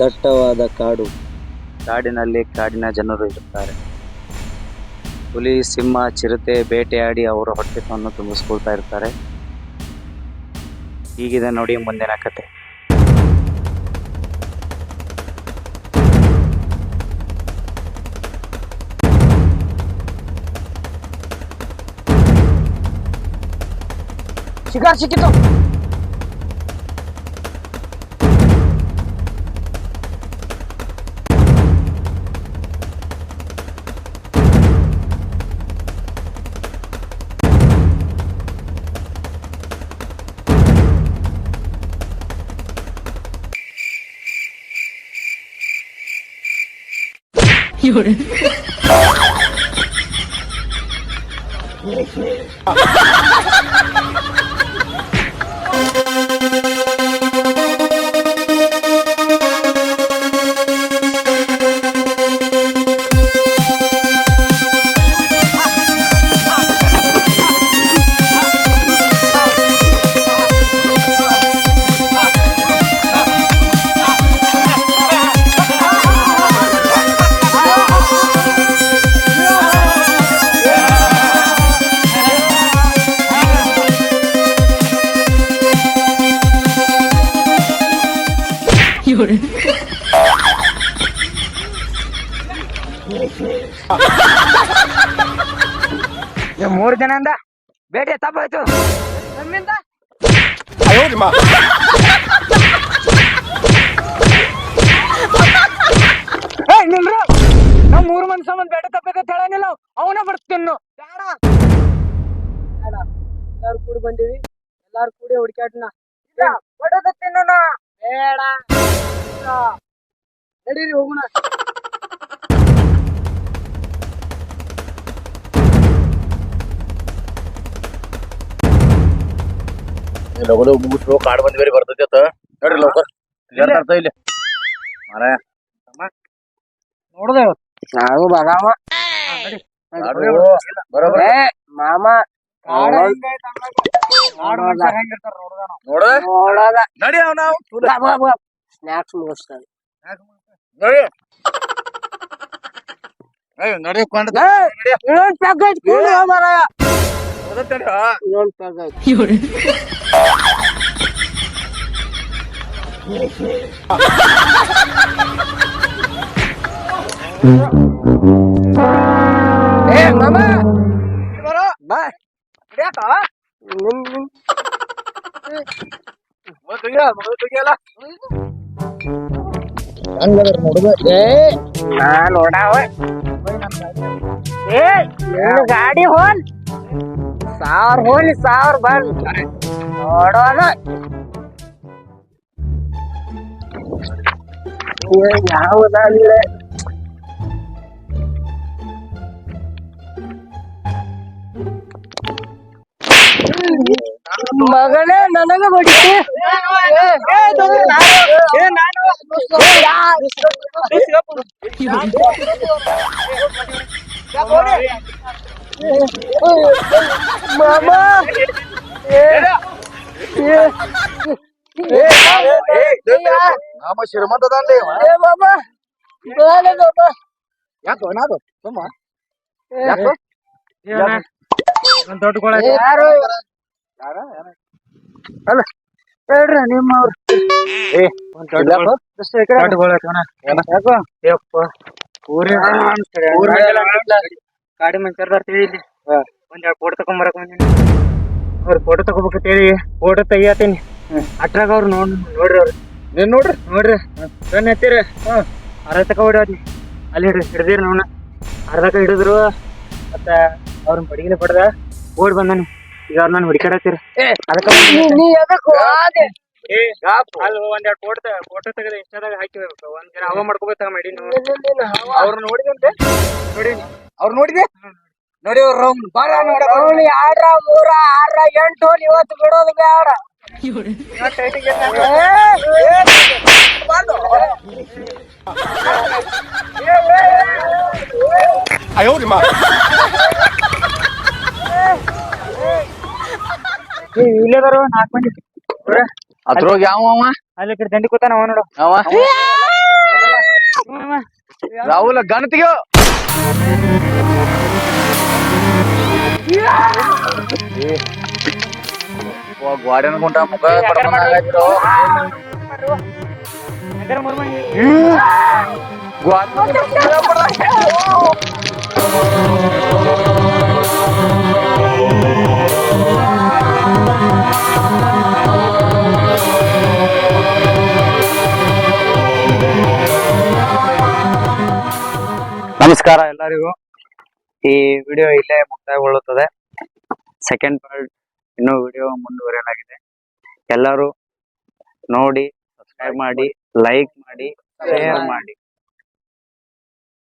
ದಟ್ಟವಾದ ಕಾಡು. ಕಾಡಿನಲ್ಲಿ ಕಾಡಿನ ಜನರು ಇರುತ್ತಾರೆ. ಹುಲಿ, ಸಿಂಹ, ಚಿರತೆ ಬೇಟೆಯಾಡಿ ಅವರ ಹೊಟ್ಟೆಯನ್ನು ತುಂಬಿಸ್ಕೊಳ್ತಾ ಇರ್ತಾರೆ. ಹೀಗಿದೆ ನೋಡಿ ಮುಂದಿನ ಕತೆ. ಶಿಕಾರ್ ಸಿಕ್ಕಿತು. ಮೂರು ಜನಂದ ಬೇಟೆ ತಪ್ಪಾಯ್ತು ನಮ್ಮಿಂದ. ನಿಲ್ರು, ನಾವ್ 3 ಮಂದಿ ಸಂಬಂಧ ಬೇಟೆ ತಪ್ಪಬೇಕಂತ ಹೇಳಂಗಿಲ್ಲ. ಅವನ ಬರ್ತೀನಿ ಬೇಡ ಬೇಡ. ಎಲ್ಲಾರು ಕೂಡಿ ಬಂದಿವಿ, ಎಲ್ಲಾರು ಕೂಡಿ ಹುಡುಕಾಟನ ಹೊಡೋದತ್ತೇನ ಬೇಡ. ನಡೀರಿ ಹೋಗೋಣ. ಲಗು ಮುಗಿಸ್ರು ಕಾಡ್ ಬಂದ್ ಬೇರೆ ಬರ್ತೈತಿ ಅಂತ ನೋಡ್ರಿ ಲೋಕರ್ ಇಲ್ಲಿ ಮಾರಾಯ ನೋಡ್ದೆ ನಾವು ಬರಾಮ ಮಾಮ ನಡಿ ಸ್ನಾಕ್ಸ್ ಮುಗಿಸ್ತಾರೆ ನಡಿ ಮಾಮ ಬಾ ನೋಡಾವ ಗಾಡಿ ಹೋಲ್ 1000 ಹೋಲಿ 1000 ಬಂದ್ ನೋಡೋಣ. ಯಾವುದಾಗಿಲ್ಲ ಮಗನೇ ನನಗ ಹೊಡಿತಿ. ಮಾಮ ಶ್ರೀಮಂತದಲ್ಲಿ ಯಾಕೋ ನಾದು ಸುಮ್ಮ ಯಾಕೋ ದೊಡ್ಡ ಅಲ್ಲ ಹೇಳ್ರಿ ನಿಮ್ಮವ್ರು ಗಾಡಿ ಮಂಚಾರ ಇಲ್ಲಿ ಒಂದ್ ಫೋಟೋ ತಗೊಂಬರಕ್ ಬಂದಿನಿ. ಅವ್ರ ಫೋಟೋ ತಗೋಬೇಕಂತ ಹೇಳಿ ಫೋಟೋ ತೆಗಿಯತೀನಿ. ಅಟ್ರಾಗ ಅವ್ರು ನೋಡ್ರಿ ಅವ್ರು ನೀನ್ ನೋಡ್ರಿ ಏನ್ ಹತ್ತೀರ ಅರ್ಧ ತಕ ಹೊಡ್ಯಾವ್ರಿ ಅಲ್ಲಿ ಹಿಡ್ದಿರಿ ನೋಡ ಅರ್ಧಕ ಹಿಡಿದ್ರು ಮತ್ತ ಅವ್ರನ್ನ ಬಡಿಗಿನ ಪಡ್ದ ಓಡ್ ಬಂದಾನಿ. ಈಗ ಅವ್ರ ನಾನು ಹುಡುಕಾಡತ್ತೀರ ಅದಕ್ಕೆ ಫೋಟೋ ತೆಗೆದ ಇನ್ಸ್ಟಾದಾಗ ಹಾಕಿಬೇಕು. ಒಂದ್ ದಿನ ಹವಾ ಮಾಡ್ಕೋಬೇಕ ಮಾಡಿ ಅವ್ರ ನೋಡಿದಂತೆ ನೋಡಿ ಅವ್ರು ನೋಡಿದೆ ನೋಡಿ ಬಾರ ಯಾರ 3 6 8 ಹೋಲ್ ಇವತ್ತು ಬಿಡೋದು ಬೇಡ. ಇಲ್ಲದಾರ 4 ಮಂದಿ ಅದ್ರೊಳಗ ಯಾವ ಅಲ್ಲಿ ಕಡೆ ದಂಡಿ ಕೂತಾನ ಅವ ನೋಡು. ಅವ ರಾಹುಲ್ ಗಣತಿಗೆ ಗೋಡೆ ಅನ್ಕೊಂಡ ಮುಖ ಪಡ್ಕೊಂಡಾಗಾಯ್ತು. ನಮಸ್ಕಾರ ಎಲ್ಲರಿಗೂ. ಈ ವಿಡಿಯೋ ಇಲ್ಲೇ ಮುಕ್ತಾಯಗೊಳ್ಳುತ್ತದೆ. ಸೆಕೆಂಡ್ ಪಾರ್ಟ್ ಇನ್ನೂ ವಿಡಿಯೋ ಮುಂದುವರೆಯಲಾಗಿದೆ. ಎಲ್ಲರೂ ನೋಡಿ, ಸಬ್ಸ್ಕ್ರೈಬ್ ಮಾಡಿ, ಲೈಕ್ ಮಾಡಿ, ಶೇರ್ ಮಾಡಿ.